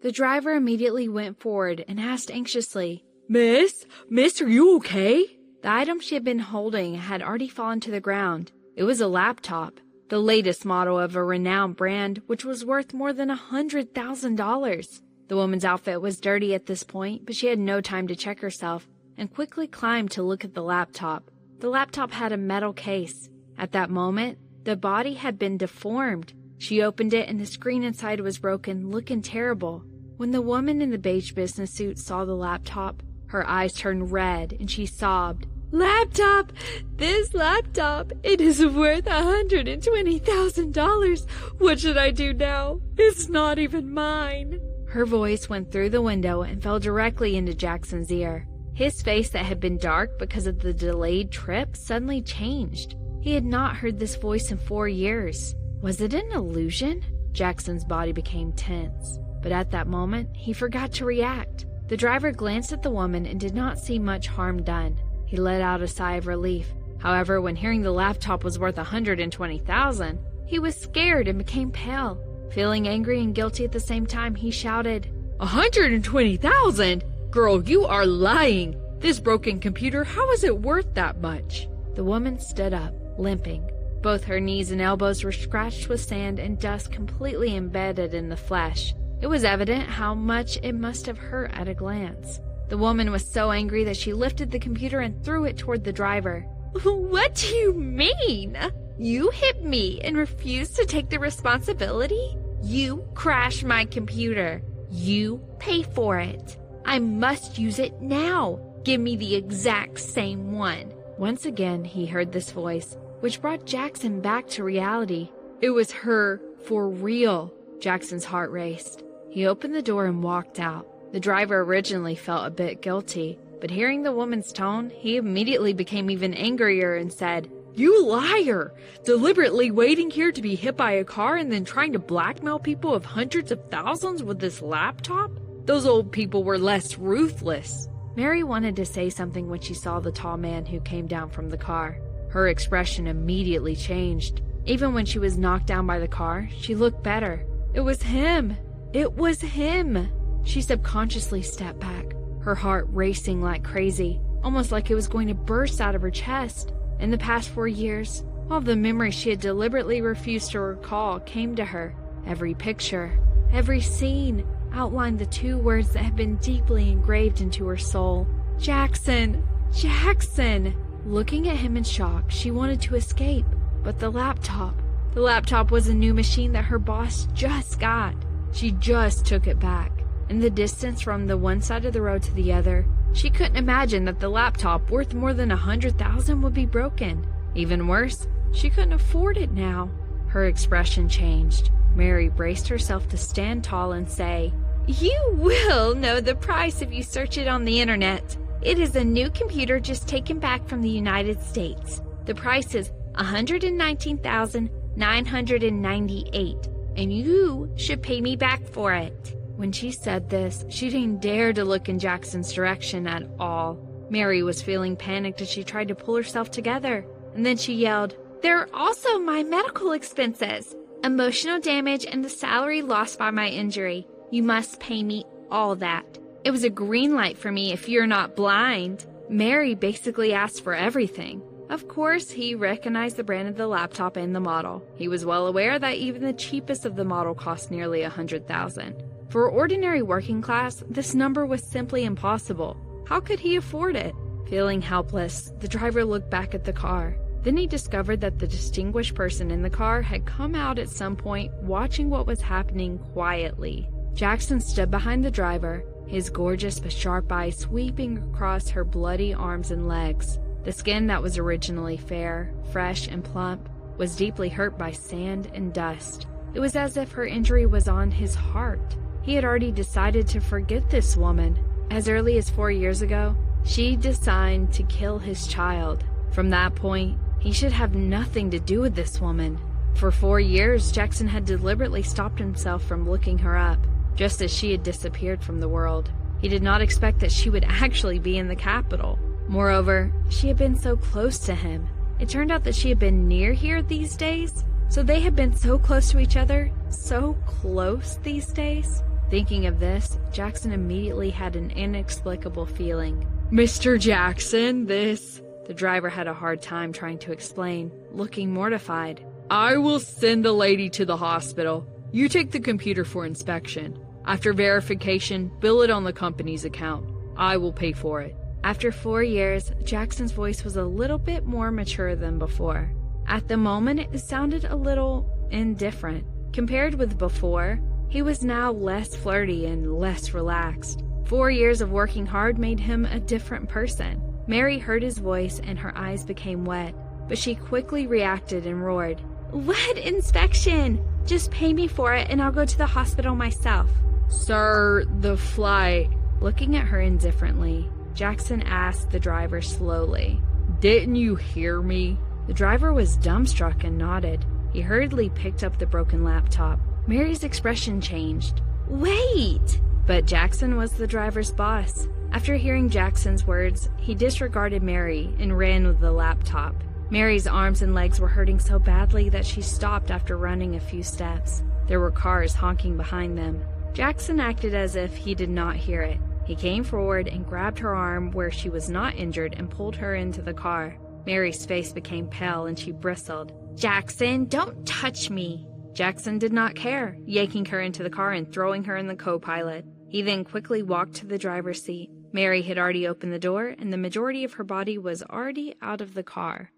The driver immediately went forward and asked anxiously, Miss, are you okay? The item she had been holding had already fallen to the ground. It was a laptop, the latest model of a renowned brand, which was worth more than $100,000. The woman's outfit was dirty at this point, but she had no time to check herself and quickly climbed to look at the laptop. The laptop had a metal case. At that moment, the body had been deformed. She opened it and the screen inside was broken, looking terrible. When the woman in the beige business suit saw the laptop, her eyes turned red and she sobbed, Laptop! This laptop! It is worth $120,000! What should I do now? It's not even mine! Her voice went through the window and fell directly into Jackson's ear. His face that had been dark because of the delayed trip suddenly changed. He had not heard this voice in 4 years. Was it an illusion? Jackson's body became tense, but at that moment, he forgot to react. The driver glanced at the woman and did not see much harm done. He let out a sigh of relief. However, when hearing the laptop was worth $120,000, he was scared and became pale. Feeling angry and guilty at the same time, he shouted, $120,000? Girl, you are lying! This broken computer, how is it worth that much? The woman stood up, limping. Both her knees and elbows were scratched with sand and dust completely embedded in the flesh. It was evident how much it must have hurt at a glance. The woman was so angry that she lifted the computer and threw it toward the driver. What do you mean? You hit me and refused to take the responsibility? You crashed my computer. You pay for it. I must use it now. Give me the exact same one. Once again, he heard this voice, which brought Jackson back to reality. It was her, for real. Jackson's heart raced. He opened the door and walked out. The driver originally felt a bit guilty, but hearing the woman's tone, he immediately became even angrier and said, You liar! Deliberately waiting here to be hit by a car and then trying to blackmail people of hundreds of thousands with this laptop? Those old people were less ruthless. Mary wanted to say something when she saw the tall man who came down from the car. Her expression immediately changed. Even when she was knocked down by the car, she looked better. It was him! It was him! She subconsciously stepped back, her heart racing like crazy, almost like it was going to burst out of her chest. In the past 4 years, all the memories she had deliberately refused to recall came to her. Every picture, every scene, outlined the 2 words that had been deeply engraved into her soul. Jackson! Jackson! Looking at him in shock, she wanted to escape, but the laptop was a new machine that her boss just got. She just took it back. In the distance from the one side of the road to the other, she couldn't imagine that the laptop worth more than $100,000 would be broken. Even worse, she couldn't afford it now. Her expression changed. Mary braced herself to stand tall and say, You will know the price if you search it on the internet. It is a new computer just taken back from the United States. The price is $119,998, and you should pay me back for it. When she said this, she didn't dare to look in Jackson's direction at all. Mary was feeling panicked as she tried to pull herself together, and then she yelled, There are also my medical expenses, emotional damage, and the salary lost by my injury. You must pay me all that. It was a green light for me if you're not blind. Mary basically asked for everything. Of course, he recognized the brand of the laptop and the model. He was well aware that even the cheapest of the model cost nearly $100,000. For ordinary working class, this number was simply impossible. How could he afford it? Feeling helpless, the driver looked back at the car. Then he discovered that the distinguished person in the car had come out at some point, watching what was happening quietly. Jackson stood behind the driver, his gorgeous but sharp eyes sweeping across her bloody arms and legs. The skin that was originally fair, fresh, and plump was deeply hurt by sand and dust. It was as if her injury was on his heart. He had already decided to forget this woman. As early as 4 years ago, she decided to kill his child. From that point, he should have nothing to do with this woman. For 4 years, Jackson had deliberately stopped himself from looking her up, just as she had disappeared from the world. He did not expect that she would actually be in the capital. Moreover, she had been so close to him. It turned out that she had been near here these days, so they had been so close to each other, so close these days. Thinking of this, Jackson immediately had an inexplicable feeling. Mr. Jackson, this... The driver had a hard time trying to explain, looking mortified. I will send the lady to the hospital. You take the computer for inspection. After verification, bill it on the company's account. I will pay for it. After 4 years, Jackson's voice was a little bit more mature than before. At the moment, it sounded a little indifferent. Compared with before, he was now less flirty and less relaxed. 4 years of working hard made him a different person. Mary heard his voice and her eyes became wet, but she quickly reacted and roared, "What inspection? Just pay me for it and I'll go to the hospital myself." Sir, the flight... Looking at her indifferently, Jackson asked the driver slowly, "Didn't you hear me?" The driver was dumbstruck and nodded. He hurriedly picked up the broken laptop. Mary's expression changed. "Wait!" But Jackson was the driver's boss. After hearing Jackson's words, he disregarded Mary and ran with the laptop. Mary's arms and legs were hurting so badly that she stopped after running a few steps. There were cars honking behind them. Jackson acted as if he did not hear it. He came forward and grabbed her arm where she was not injured and pulled her into the car. Mary's face became pale and she bristled. "Jackson, don't touch me!" Jackson did not care, yanking her into the car and throwing her in the co-pilot. He then quickly walked to the driver's seat. Mary had already opened the door, and the majority of her body was already out of the car.